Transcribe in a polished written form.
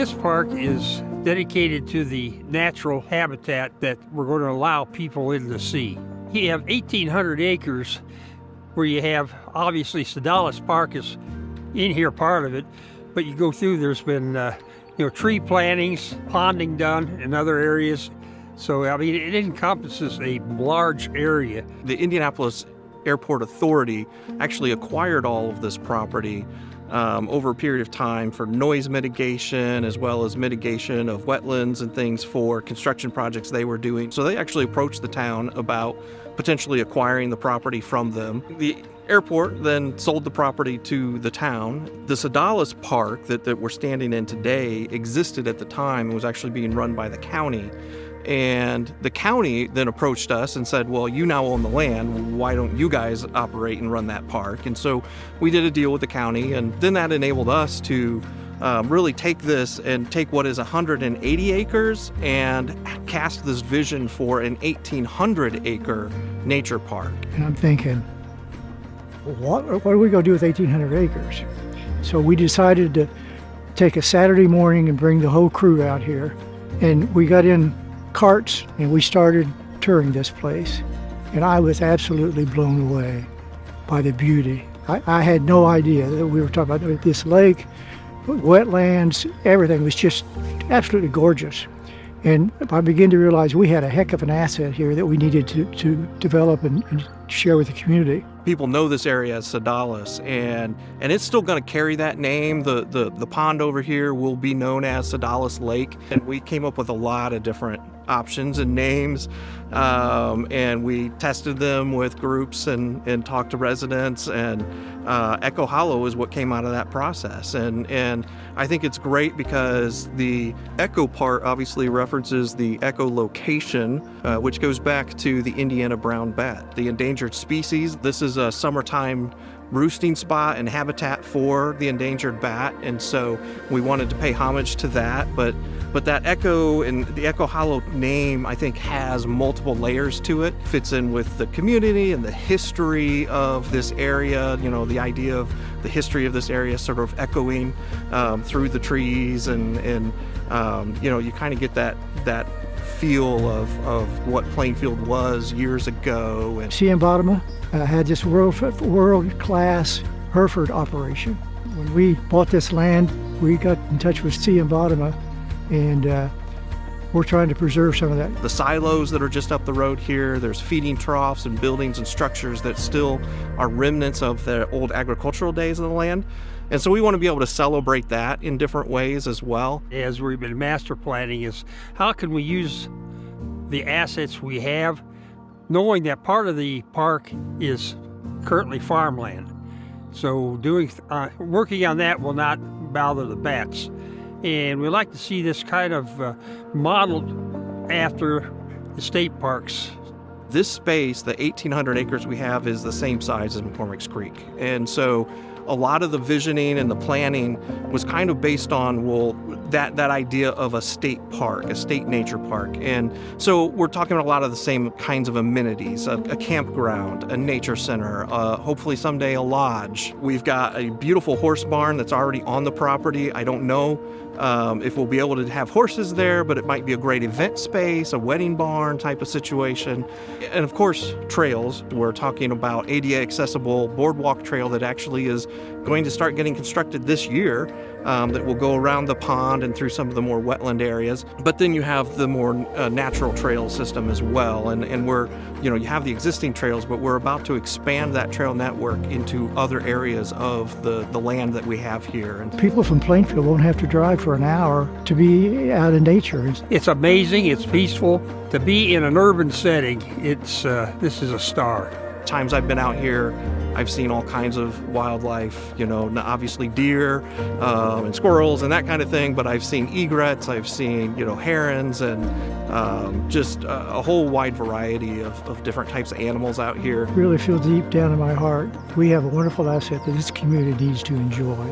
This park is dedicated to the natural habitat that we're going to allow people in to see. You have 1,800 acres where you have, obviously, Sodalis Park is in here, part of it, but you go through, there's been tree plantings, ponding done in other areas. So, I mean, it encompasses a large area. The Indianapolis Airport Authority actually acquired all of this property over a period of time for noise mitigation, as well as mitigation of wetlands and things for construction projects they were doing. So they actually approached the town about potentially acquiring the property from them. The airport then sold the property to the town. The Sodalis Park that we're standing in today existed at the time and was actually being run by the county. And the county then approached us and said, well, you now own the land. Why don't you guys operate and run that park? And so we did a deal with the county, and then that enabled us to really take this and take what is 180 acres and cast this vision for an 1,800-acre nature park. And I'm thinking, what are we going to do with 1,800 acres? So we decided to take a Saturday morning and bring the whole crew out here. And we got in carts and we started touring this place. And I was absolutely blown away by the beauty. I had no idea that we were talking about this lake, wetlands, everything was just absolutely gorgeous. And I began to realize we had a heck of an asset here that we needed to develop and share with the community. People know this area as Sodalis, and it's still going to carry that name. The pond over here will be known as Sodalis Lake. And we came up with a lot of different options and names, and we tested them with groups and talked to residents, and Echo Hollow is what came out of that process. And I think it's great because the echo part obviously references the echolocation, which goes back to the Indiana brown bat, the endangered species. This is a summertime roosting spot and habitat for the endangered bat, and so we wanted to pay homage to that. But that echo and the Echo Hollow name, I think, has multiple layers to it. Fits in with the community and the history of this area. You know, the idea of the history of this area sort of echoing through the trees, and you kind of get that feel of what Plainfield was years ago. And 𝐓𝐶 had this world-class Hereford operation. When we bought this land, we got in touch with 𝐓𝐶, and we're trying to preserve some of that. The silos that are just up the road here, there's feeding troughs and buildings and structures that still are remnants of the old agricultural days of the land. And so we want to be able to celebrate that in different ways as well. As we've been master planning, is how can we use the assets we have, knowing that part of the park is currently farmland. So working on that will not bother the bats. And we like to see this kind of modeled after the state parks. This space, the 1,800 acres we have, is the same size as McCormick's Creek. And so a lot of the visioning and the planning was kind of based on, that idea of a state park, a state nature park. And so we're talking about a lot of the same kinds of amenities, a campground, a nature center, hopefully someday a lodge. We've got a beautiful horse barn that's already on the property. I don't know if we'll be able to have horses there, but it might be a great event space, a wedding barn type of situation. And of course, trails. We're talking about ADA accessible boardwalk trail that actually is going to start getting constructed this year, that will go around the pond and through some of the more wetland areas. But then you have the more natural trail system as well. And we're, you have the existing trails, but we're about to expand that trail network into other areas of the land that we have here. And people from Plainfield won't have to drive for an hour to be out in nature. It's amazing, it's peaceful. To be in an urban setting, this is a star. Times I've been out here, I've seen all kinds of wildlife, obviously deer and squirrels and that kind of thing, but I've seen egrets, I've seen, herons, and just a whole wide variety of different types of animals out here. Really feel deep down in my heart, we have a wonderful asset that this community needs to enjoy.